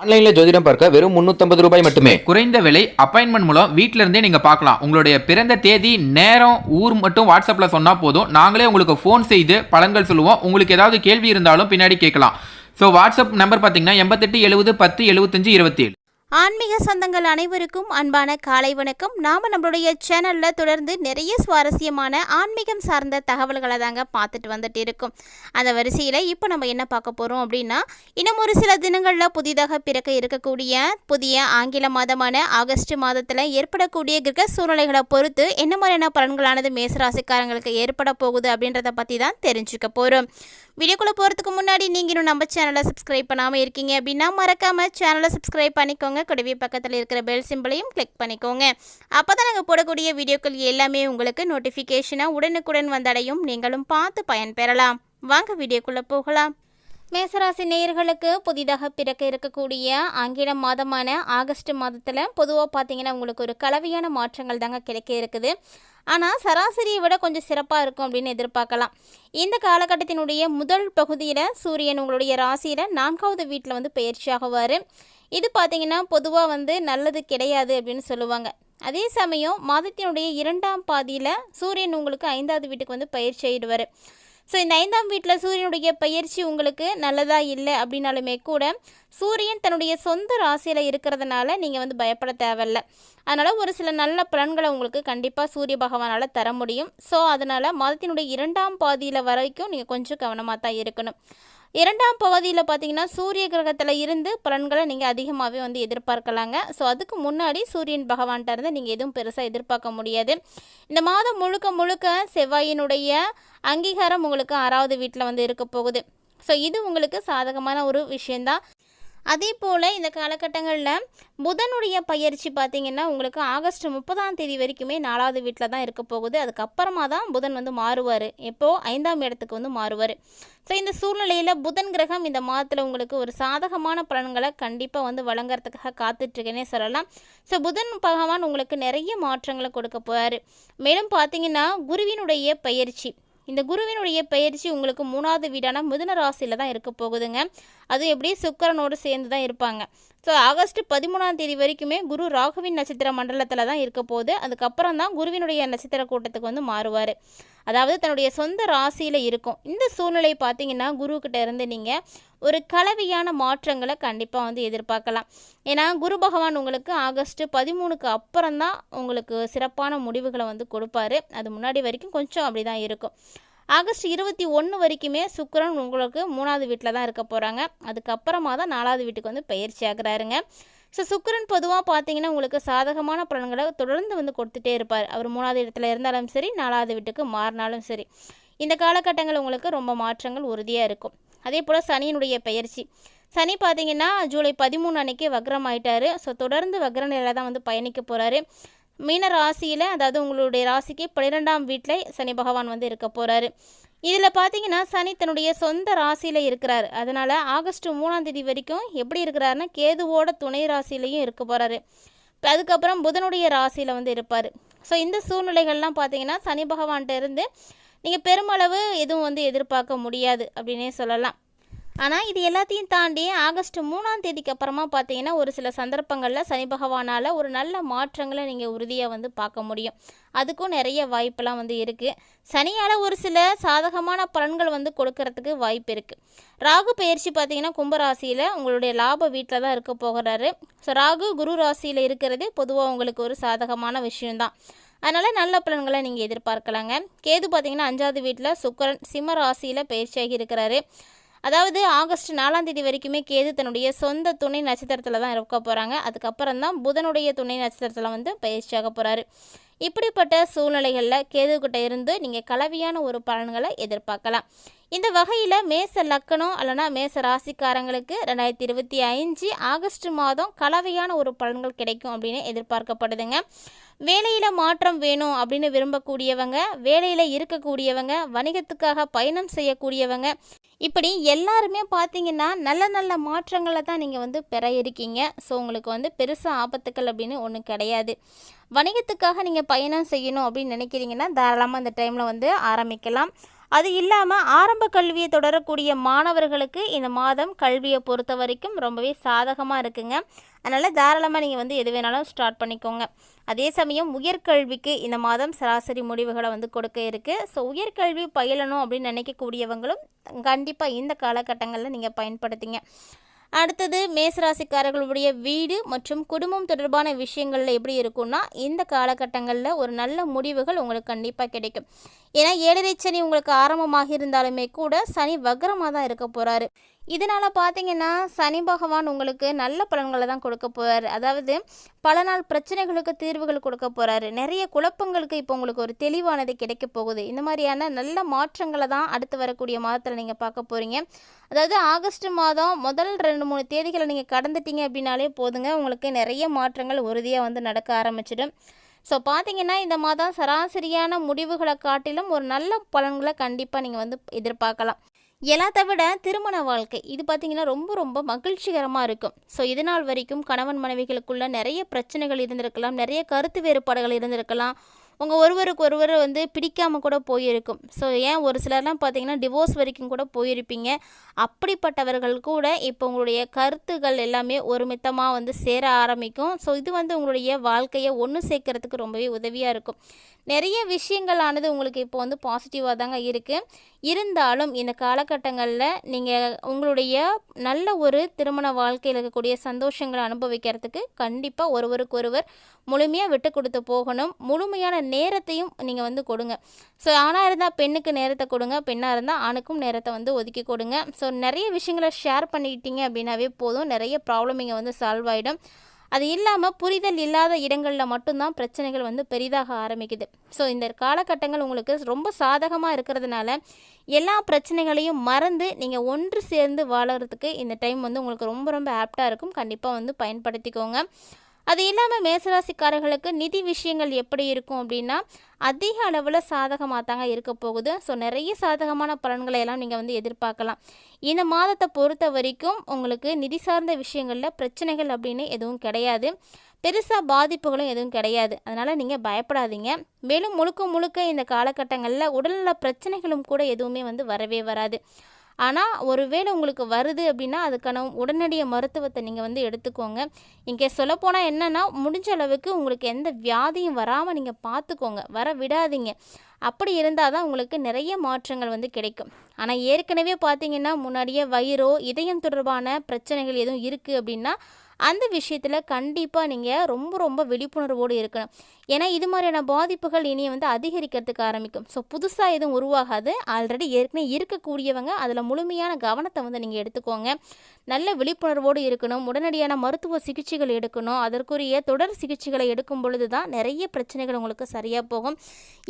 ஆன்லைன்ல ஜோதிடம் பார்க்க வெறும் 350 ரூபாய் மட்டுமே. குறைந்த விலை அப்பாயின்மெண்ட் மூலம் வீட்ல இருந்தே நீங்க பார்க்கலாம். உங்களுடைய பிறந்த தேதி, நேரம், ஊர் மட்டும் வாட்ஸ்அப்ல சொன்னா போதும். நாங்களே உங்களுக்கு ஃபோன் செய்து பலன்கள் சொல்லுவோம். உங்களுக்கு ஏதாவது கேள்வி இருந்தாலும் பின்னாடி கேட்கலாம். ஸோ வாட்ஸ்அப் நம்பர் பார்த்தீங்கன்னா 88 70 10 75 27. ஆன்மீக சொந்தங்கள் அனைவருக்கும் அன்பான காலை வணக்கம். நாம் நம்மளுடைய சேனலில் தொடர்ந்து நிறைய சுவாரஸ்யமான ஆன்மீகம் சார்ந்த தகவல்களை தாங்க பார்த்துட்டு வந்துட்டு இருக்கோம். அந்த வரிசையில் இப்போ நம்ம என்ன பார்க்க போகிறோம் அப்படின்னா, இன்னும் ஒரு சில தினங்களில் புதிதாக பிறக்க இருக்கக்கூடிய புதிய ஆங்கில மாதமான ஆகஸ்ட் மாதத்தில் ஏற்படக்கூடிய கிரக சூழ்நிலைகளை பொறுத்து என்ன மாதிரியான பலன்களானது மேசராசிக்காரங்களுக்கு ஏற்பட போகுது அப்படின்றத பற்றி தான் தெரிஞ்சுக்க போகிறோம். வீடியோக்குள்ளே போகிறதுக்கு முன்னாடி நீங்கள் இன்னும் நம்ம சேனலை சப்ஸ்கிரைப் பண்ணாமல் இருக்கீங்க அப்படின்னா மறக்காமல் சேனலை சப்ஸ்கிரைப் பண்ணிக்கோங்க. கூடவே பக்கத்தில் இருக்கிற பெல் சிம்பிளையும் கிளிக் பண்ணிக்கோங்க. அப்போ தான் நாங்கள் போடக்கூடிய வீடியோக்கள் எல்லாமே உங்களுக்கு நோட்டிஃபிகேஷனாக உடனுக்குடன் வந்தடையும். நீங்களும் பார்த்து பயன்பெறலாம். வாங்க வீடியோக்குள்ளே போகலாம். மேசராசி நேயர்களுக்கு புதிதாக பிறக்க இருக்கக்கூடிய ஆங்கில மாதமான ஆகஸ்ட் மாதத்தில் பொதுவாக பார்த்தீங்கன்னா உங்களுக்கு ஒரு கலவையான மாற்றங்கள் தாங்க கிடைக்க இருக்குது. ஆனால் சராசரியை விட கொஞ்சம் சிறப்பாக இருக்கும் அப்படின்னு எதிர்பார்க்கலாம். இந்த காலகட்டத்தினுடைய முதல் பகுதியில் சூரியன் உங்களுடைய ராசியில் 4வது வீட்டில் வந்து பயிற்சியாகுவார். இது பார்த்திங்கன்னா பொதுவாக வந்து நல்லது கிடையாது அப்படின்னு சொல்லுவாங்க. அதே சமயம் மாதத்தினுடைய 2ஆம் பாதியில் சூரியன் உங்களுக்கு 5வது வீட்டுக்கு வந்து பயிற்சி ஆகிடுவார். ஸோ இந்த 5ஆம் வீட்டில் சூரியனுடைய பயிற்சி உங்களுக்கு நல்லதாக இல்லை அப்படின்னாலுமே கூட சூரியன் தன்னுடைய சொந்த ராசியில் இருக்கிறதுனால நீங்கள் வந்து பயப்பட தேவையில்லை. அதனால் ஒரு சில நல்ல பலன்களை உங்களுக்கு கண்டிப்பாக சூரிய பகவானால் தர முடியும். ஸோ அதனால் மாதத்தினுடைய 2ஆம் பாதியில் வரைக்கும் நீங்கள் கொஞ்சம் கவனமாக தான் இருக்கணும். 2ஆம் பகுதியில் பார்த்தீங்கன்னா சூரிய கிரகத்தில் இருந்து பலன்களை நீங்கள் அதிகமாகவே வந்து எதிர்பார்க்கலாங்க. ஸோ அதுக்கு முன்னாடி சூரியன் பகவான்கிட்ட இருந்து நீங்கள் எதுவும் பெருசாக எதிர்பார்க்க முடியாது. இந்த மாதம் முழுக்க முழுக்க செவ்வாயினுடைய அங்கீகாரம் உங்களுக்கு 6வது வீட்டில் வந்து இருக்க போகுது. ஸோ இது உங்களுக்கு சாதகமான ஒரு விஷயந்தான். அதே போல் இந்த காலகட்டங்களில் புதனுடைய பயிற்சி பார்த்திங்கன்னா உங்களுக்கு ஆகஸ்ட் 30ஆம் தேதி வரைக்குமே 4வது வீட்டில் தான் இருக்க போகுது. அதுக்கப்புறமா தான் புதன் வந்து மாறுவார். எப்போது 5ஆம் இடத்துக்கு வந்து மாறுவார். ஸோ இந்த சூழ்நிலையில் புதன் கிரகம் இந்த மாதத்தில் உங்களுக்கு ஒரு சாதகமான பலன்களை கண்டிப்பாக வந்து வழங்குறதுக்காக காத்துட்ருக்கேனே சொல்லலாம். ஸோ புதன் பகவான் உங்களுக்கு நிறைய மாற்றங்களை கொடுக்க போகிறார். மேலும் பார்த்திங்கன்னா குருவினுடைய பயிற்சி, இந்த குருவினுடைய பயிற்சி உங்களுக்கு 3வது வீடான மிதுன ராசியில் தான் இருக்க போகுதுங்க. அதுவும் எப்படி சுக்கிரனோடு சேர்ந்து தான் இருப்பாங்க. ஸோ ஆகஸ்ட் 13ஆம் தேதி வரைக்குமே குரு ராகுவின் நட்சத்திர மண்டலத்தில் தான் இருக்க போகுது. அதுக்கப்புறம் தான் குருவினுடைய நட்சத்திர கூட்டத்துக்கு வந்து மாறுவார். அதாவது தன்னுடைய சொந்த ராசியில் இருக்கும். இந்த சூழ்நிலை பார்த்திங்கன்னா குருக்கிட்ட இருந்து நீங்கள் ஒரு கலவையான மாற்றங்களை கண்டிப்பாக வந்து எதிர்பார்க்கலாம். ஏன்னா குரு பகவான் உங்களுக்கு ஆகஸ்ட் 13க்கு அப்புறம் தான் உங்களுக்கு சிறப்பான முடிவுகளை வந்து கொடுப்பாரு. அது முன்னாடி வரைக்கும் கொஞ்சம் அப்படி தான் இருக்கும். ஆகஸ்ட் 21 வரைக்குமே சுக்கிரன் உங்களுக்கு 3வது வீட்டில் தான் இருக்க போகிறாங்க. அதுக்கப்புறமா தான் 4வது வீட்டுக்கு வந்து பயிற்சி ஆகிறாருங்க. ஸோ சுக்கிரன் பொதுவாக பார்த்தீங்கன்னா உங்களுக்கு சாதகமான பலன்களை தொடர்ந்து வந்து கொடுத்துட்டே இருப்பார். அவர் 3வது இடத்துல இருந்தாலும் சரி, 4வது வீட்டுக்கு மாறினாலும் சரி, இந்த காலகட்டங்கள் உங்களுக்கு ரொம்ப மாற்றங்கள் உறுதியாக இருக்கும். அதே போல் சனியினுடைய பயிற்சி, சனி பார்த்திங்கன்னா ஜூலை 13 அன்றைக்கி வக்ரம் ஆகிட்டார். ஸோ தொடர்ந்து வக்ர நிலையில் தான் வந்து பயணிக்க போகிறாரு. மீன ராசியில், அதாவது உங்களுடைய ராசிக்கு 12ஆம் வீட்டில் சனி பகவான் வந்து இருக்க போகிறாரு. இதில் பார்த்தீங்கன்னா சனி தன்னுடைய சொந்த ராசியில் இருக்கிறார். அதனால் ஆகஸ்ட் 3ஆம் தேதி வரைக்கும் எப்படி இருக்கிறாருன்னா கேதுவோட துணை ராசியிலையும் இருக்க போகிறாரு. அதுக்கப்புறம் புதனுடைய ராசியில் வந்து இருப்பார். ஸோ இந்த சூழ்நிலைகள்லாம் பார்த்தீங்கன்னா சனி பகவான்கிட்ட இருந்து நீங்கள் பெருமளவு எதுவும் வந்து எதிர்பார்க்க முடியாது அப்படின்னே சொல்லலாம். ஆனால் இது எல்லாத்தையும் தாண்டி ஆகஸ்ட் 3ஆம் தேதிக்கு அப்புறமா பார்த்தீங்கன்னா ஒரு சில சந்தர்ப்பங்களில் சனி பகவானால் ஒரு நல்ல மாற்றங்களை நீங்கள் உறுதியாக வந்து பார்க்க முடியும். அதுக்கும் நிறைய வாய்ப்பெல்லாம் வந்து இருக்குது. சனியால் ஒரு சில சாதகமான பலன்கள் வந்து கொடுக்கறதுக்கு வாய்ப்பு இருக்குது. ராகு பயிற்சி பார்த்திங்கன்னா கும்பராசியில் உங்களுடைய லாப வீட்டில் தான் இருக்க போகிறாரு. ஸோ ராகு குரு ராசியில் இருக்கிறது பொதுவாக உங்களுக்கு ஒரு சாதகமான விஷயம்தான். அதனால் நல்ல பலன்களை நீங்கள் எதிர்பார்க்கலாங்க. கேது பார்த்திங்கன்னா 5வது வீட்டில் சுக்கிரன் சிம்ம ராசியில் பயிற்சியாகி இருக்கிறாரு. அதாவது ஆகஸ்ட் 4ஆம் தேதி வரைக்குமே கேது தன்னுடைய சொந்த துணை நட்சத்திரத்தில் தான் இருக்க போகிறாங்க. அதுக்கப்புறம் தான் புதனுடைய துணை நட்சத்திரத்தில் வந்து பயிற்சியாக போகிறாரு. இப்படிப்பட்ட சூழ்நிலைகளில் கேதுக்கிட்ட இருந்து நீங்கள் கலவையான ஒரு பலன்களை எதிர்பார்க்கலாம். இந்த வகையில் மேச லக்கணம் அல்லனா மேச ராசிக்காரங்களுக்கு 2025 ஆகஸ்ட் மாதம் கலவையான ஒரு பலன்கள் கிடைக்கும் அப்படின்னு எதிர்பார்க்கப்படுதுங்க. வேலையில் மாற்றம் வேணும் அப்படின்னு விரும்பக்கூடியவங்க, வேலையில் இருக்கக்கூடியவங்க, வணிகத்துக்காக பயணம் செய்யக்கூடியவங்க, இப்படி எல்லாருமே பார்த்தீங்கன்னா நல்ல நல்ல மாற்றங்களை தான் நீங்கள் வந்து பெற இருக்கீங்க. ஸோ உங்களுக்கு வந்து பெருசாக ஆபத்துக்கள் அப்படின்னு ஒன்றும் கிடையாது. வணிகத்துக்காக நீங்கள் பயணம் செய்யணும் அப்படின்னு நினைக்கிறீங்கன்னா தாராளமாக அந்த டைமில் வந்து ஆரம்பிக்கலாம். அது இல்லாமல் ஆரம்ப கல்வியை தொடரக்கூடிய மாணவர்களுக்கு இந்த மாதம் கல்வியை பொறுத்த வரைக்கும் ரொம்பவே சாதகமாக இருக்குங்க. அதனால் தாராளமாக நீங்கள் வந்து எது வேணாலும் ஸ்டார்ட் பண்ணிக்கோங்க. அதே சமயம் உயர்கல்விக்கு இந்த மாதம் சராசரி முடிவுகளை வந்து கொடுக்க இருக்குது. ஸோ உயர்கல்வி பயிலணும் அப்படின்னு நினைக்கக்கூடியவங்களும் கண்டிப்பாக இந்த காலகட்டங்களில் நீங்கள் பயன்படுத்திங்க. அடுத்தது மேசராசிக்காரர்களுடைய வீடு மற்றும் குடும்பம் தொடர்பான விஷயங்களில் எப்படி இருக்குன்னா, இந்த காலகட்டங்களில் ஒரு நல்ல முடிவுகள் உங்களுக்கு கண்டிப்பாக கிடைக்கும். ஏன்னா 7.5 சனி உங்களுக்கு ஆரம்பமாக இருந்தாலுமே கூட சனி வக்ரமாக தான் இருக்க போகிறாரு. இதனால் பார்த்தீங்கன்னா சனி பகவான் உங்களுக்கு நல்ல பலன்களை தான் கொடுக்க போகிறாரு. அதாவது பல நாள் பிரச்சனைகளுக்கு தீர்வுகள் கொடுக்க போகிறாரு. நிறைய குழப்பங்களுக்கு இப்போ உங்களுக்கு ஒரு தெளிவானது கிடைக்க போகுது. இந்த மாதிரியான நல்ல மாற்றங்களை தான் அடுத்து வரக்கூடிய மாதத்தில் நீங்கள் பார்க்க போகிறீங்க. அதாவது ஆகஸ்ட் மாதம் முதல் 2-3 தேதிகளை நீங்கள் கடந்துட்டீங்க அப்படின்னாலே போதுங்க, உங்களுக்கு நிறைய மாற்றங்கள் உறுதியாக வந்து நடக்க ஆரம்பிச்சிடும். ஸோ பார்த்தீங்கன்னா இந்த மாதம் சராசரியான முடிவுகளை காட்டிலும் ஒரு நல்ல பலன்களை கண்டிப்பாக நீங்கள் வந்து எதிர்பார்க்கலாம். எல்லாத்தை விட திருமண வாழ்க்கை இது பார்த்திங்கன்னா ரொம்ப ரொம்ப மகிழ்ச்சிகரமாக இருக்கும். ஸோ இது நாள் வரைக்கும் கணவன் மனைவிகளுக்குள்ள நிறைய பிரச்சனைகள் இருந்திருக்கலாம், நிறைய கருத்து வேறுபாடுகள் இருந்திருக்கலாம், உங்கள் ஒருவருக்கு ஒருவர் வந்து பிடிக்காமல் கூட போயிருக்கும். ஸோ ஏன் ஒரு சிலர்லாம் பார்த்திங்கன்னா டிவோர்ஸ் வரைக்கும் கூட போயிருப்பீங்க. அப்படிப்பட்டவர்கள் கூட இப்போ உங்களுடைய கருத்துகள் எல்லாமே ஒருமித்தமாக வந்து சேர ஆரம்பிக்கும். ஸோ இது வந்து உங்களுடைய வாழ்க்கையை ஒன்று சேர்க்கறதுக்கு ரொம்பவே உதவியாக இருக்கும். நிறைய விஷயங்களானது உங்களுக்கு இப்போ வந்து பாசிட்டிவாக தாங்க இருக்குது. இருந்தாலும் இந்த காலகட்டங்களில் நீங்கள் உங்களுடைய நல்ல ஒரு திருமண வாழ்க்கையில் இருக்கக்கூடிய சந்தோஷங்களை அனுபவிக்கிறதுக்கு கண்டிப்பாக ஒருவருக்கொருவர் முழுமையாக விட்டு கொடுத்து போகணும். முழுமையான நேரத்தையும் நீங்கள் வந்து கொடுங்க. ஸோ ஆணாக இருந்தால் பெண்ணுக்கு நேரத்தை கொடுங்க, பெண்ணாக இருந்தால் ஆணுக்கும் நேரத்தை வந்து ஒதுக்கி கொடுங்க. ஸோ நிறைய விஷயங்களை ஷேர் பண்ணிக்கிட்டீங்க அப்படின்னாவே போதும், நிறைய ப்ராப்ளம் இங்கே வந்து சால்வ் ஆகிடும். அது இல்லாமல் புரிதல் இல்லாத இடங்களில் மட்டும்தான் பிரச்சனைகள் வந்து பெரிதாக ஆரம்பிக்குது. ஸோ இந்த காலகட்டங்கள் உங்களுக்கு ரொம்ப சாதகமாக இருக்கிறதுனால எல்லா பிரச்சனைகளையும் மறந்து நீங்கள் ஒன்று சேர்ந்து வாழறதுக்கு இந்த டைம் வந்து உங்களுக்கு ரொம்ப ரொம்ப ஆப்டாக இருக்கும். கண்டிப்பாக வந்து பயன்படுத்திக்கோங்க. அது இல்லாமல் மேசராசிக்காரர்களுக்கு நிதி விஷயங்கள் எப்படி இருக்கும் அப்படின்னா, அதிக அளவில் சாதகமாக தாங்க இருக்க போகுது. ஸோ நிறைய சாதகமான பலன்களை எல்லாம் நீங்கள் வந்து எதிர்பார்க்கலாம். இந்த மாதத்தை பொறுத்த வரைக்கும் உங்களுக்கு நிதி சார்ந்த விஷயங்களில் பிரச்சனைகள் அப்படின்னு எதுவும் கிடையாது. பெருசாக பாதிப்புகளும் எதுவும் கிடையாது. அதனால் நீங்கள் பயப்படாதீங்க. மேலும் முழுக்க முழுக்க இந்த காலகட்டங்களில் உடல்நல பிரச்சனைகளும் கூட எதுவுமே வந்து வரவே வராது. ஆனால் ஒருவேளை உங்களுக்கு வருது அப்படின்னா அதுக்கான உடனடிய மருத்துவத்தை நீங்கள் வந்து எடுத்துக்கோங்க. இங்கே சொல்லப்போனால் என்னென்னா, முடிஞ்ச அளவுக்கு உங்களுக்கு எந்த வியாதியும் வராமல் நீங்கள் பார்த்துக்கோங்க, வர விடாதீங்க. அப்படி இருந்தால் தான் உங்களுக்கு நிறைய மாற்றங்கள் வந்து கிடைக்கும். ஆனால் ஏற்கனவே பார்த்தீங்கன்னா முன்னாடியே வயிறோ இதயம் தொடர்பான பிரச்சனைகள் எதுவும் இருக்குது அப்படின்னா அந்த விஷயத்தில் கண்டிப்பாக நீங்கள் ரொம்ப ரொம்ப விழிப்புணர்வோடு இருக்கணும். ஏன்னா இது மாதிரியான பாதிப்புகள் இனி வந்து அதிகரிக்கிறதுக்கு ஆரம்பிக்கும். ஸோ புதுசாக எதுவும் உருவாகாது. ஆல்ரெடி ஏற்கனவே இருக்கக்கூடியவங்க அதில் முழுமையான கவனத்தை வந்து நீங்கள் எடுத்துக்கோங்க. நல்ல விழிப்புணர்வோடு இருக்கணும். உடனடியான மருத்துவ சிகிச்சைகள் எடுக்கணும். அதற்குரிய தொடர் சிகிச்சைகளை எடுக்கும் பொழுது தான் நிறைய பிரச்சனைகள் உங்களுக்கு சரியாக போகும்.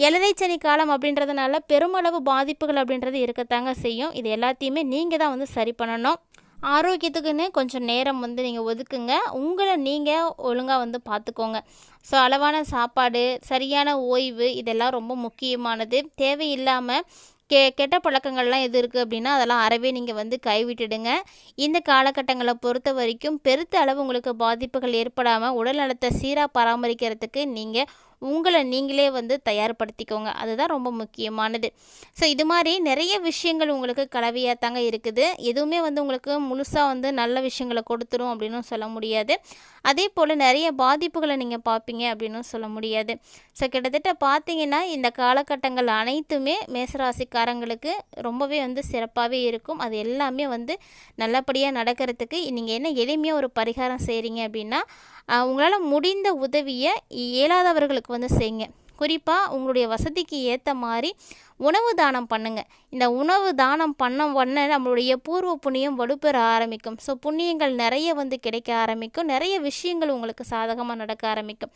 7.5 சனி காலம் அப்படின்றதுனால பெருமளவு பாதிப்புகள் அப்படின்றது இருக்கத்தாங்க செய்யும். இது எல்லாத்தையுமே நீங்கள் தான் வந்து சரி பண்ணணும். ஆரோக்கியத்துக்குன்னு கொஞ்சம் நேரம் வந்து நீங்கள் ஒதுக்குங்க. உங்களை நீங்கள் ஒழுங்காக வந்து பார்த்துக்கோங்க. ஸோ அளவான சாப்பாடு, சரியான ஓய்வு இதெல்லாம் ரொம்ப முக்கியமானது. தேவையில்லாமல் கெட்ட பழக்கங்கள்லாம் எது இருக்குது அப்படின்னா அதெல்லாம் அறவே நீங்கள் வந்து கைவிட்டுடுங்க. இந்த காலகட்டங்களை பொறுத்த வரைக்கும் பெருத்த அளவு உங்களுக்கு பாதிப்புகள் ஏற்படாமல் உடல் நலத்தை சீராக பராமரிக்கிறதுக்கு நீங்கள் உங்களை நீங்களே வந்து தயார்படுத்திக்கோங்க. அதுதான் ரொம்ப முக்கியமானது. ஸோ இது மாதிரி நிறைய விஷயங்கள் உங்களுக்கு கலவையாக தாங்க இருக்குது. எதுவுமே வந்து உங்களுக்கு முழுசாக வந்து நல்ல விஷயங்களை கொடுத்துரும் அப்படின்னு சொல்ல முடியாது. அதே போல் நிறைய பாதிப்புகளை நீங்கள் பார்ப்பீங்க அப்படின்னு சொல்ல முடியாது. ஸோ கிட்டத்தட்ட பார்த்தீங்கன்னா இந்த காலகட்டங்கள் அனைத்துமே மேசராசிக்காரங்களுக்கு ரொம்பவே வந்து சிறப்பாகவே இருக்கும். அது எல்லாமே வந்து நல்லபடியாக நடக்கிறதுக்கு நீங்கள் என்ன எளிமையாக ஒரு பரிகாரம் செய்கிறீங்க அப்படின்னா, உங்களால் முடிந்த உதவியை இயலாதவர்களுக்கு வந்து செய்யுங்க. குறிப்பாக உங்களுடைய வசதிக்கு ஏற்ற மாதிரி உணவு தானம் பண்ணுங்கள். இந்த உணவு தானம் பண்ண நம்மளுடைய பூர்வ புண்ணியம் வலுப்பெற ஆரம்பிக்கும். ஸோ புண்ணியங்கள் நிறைய வந்து கிடைக்க ஆரம்பிக்கும். நிறைய விஷயங்கள் உங்களுக்கு சாதகமாக நடக்க ஆரம்பிக்கும்.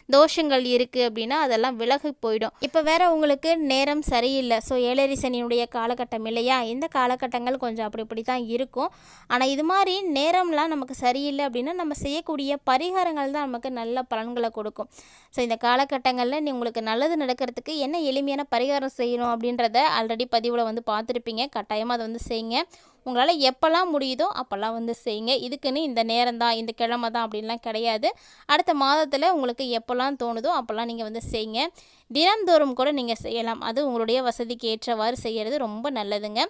தோஷங்கள் இருக்குது அப்படின்னா அதெல்லாம் விலகி போயிடும். இப்போ வேறு உங்களுக்கு நேரம் சரியில்லை. ஸோ 7.5 சனியுடைய காலகட்டம் இல்லையா, இந்த காலகட்டங்கள் கொஞ்சம் அப்படி தான் இருக்கும். ஆனால் இது மாதிரி நேரம்லாம் நமக்கு சரியில்லை அப்படின்னா நம்ம செய்யக்கூடிய பரிகாரங்கள் தான் நமக்கு நல்ல பலன்களை கொடுக்கும். ஸோ இந்த காலகட்டங்களில் உங்களுக்கு நல்லது நடக்கிறதுக்கு என்ன எளிமையான பரிகாரம் செய்யணும் அப்படின்றத ஆல்ரெடி பதிவில் வந்து பார்த்துருப்பீங்க. கட்டாயமாக அதை வந்து செய்யுங்க. உங்களால் எப்போல்லாம் முடியுதோ அப்போல்லாம் வந்து செய்யுங்க. இதுக்குன்னு இந்த நேரம் தான், இந்த கிழமை தான் அப்படின்லாம் கிடையாது. அடுத்த மாதத்தில் உங்களுக்கு எப்போல்லாம் தோணுதோ அப்போல்லாம் நீங்கள் வந்து செய்யுங்க. தினம்தோறும் கூட நீங்கள் செய்யலாம். அது உங்களுடைய வசதிக்கு ஏற்றவாறு செய்கிறது ரொம்ப நல்லதுங்க.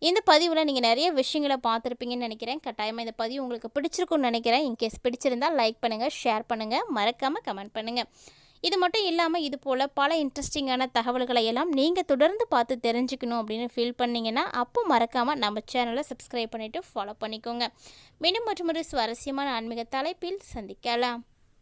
இந்த பதிவில் நீங்கள் நிறைய விஷயங்களை பார்த்துருப்பீங்கன்னு நினைக்கிறேன். கட்டாயமாக இந்த பதிவு உங்களுக்கு பிடிச்சிருக்குன்னு நினைக்கிறேன். இன்கேஸ் பிடிச்சிருந்தால் லைக் பண்ணுங்கள், ஷேர் பண்ணுங்கள், மறக்காமல் கமெண்ட் பண்ணுங்கள். இது மட்டும் இல்லாமல் இது போல் பல இன்ட்ரெஸ்டிங்கான தகவல்களை எல்லாம் நீங்கள் தொடர்ந்து பார்த்து தெரிஞ்சுக்கணும் அப்படின்னு ஃபீல் பண்ணிங்கன்னா அப்போ மறக்காமல் நம்ம சேனலை சப்ஸ்கிரைப் பண்ணிவிட்டு ஃபாலோ பண்ணிக்கோங்க. மீண்டும் மற்றொரு சுவாரஸ்யமான ஆன்மீக தலைப்பில் சந்திக்கலாம்.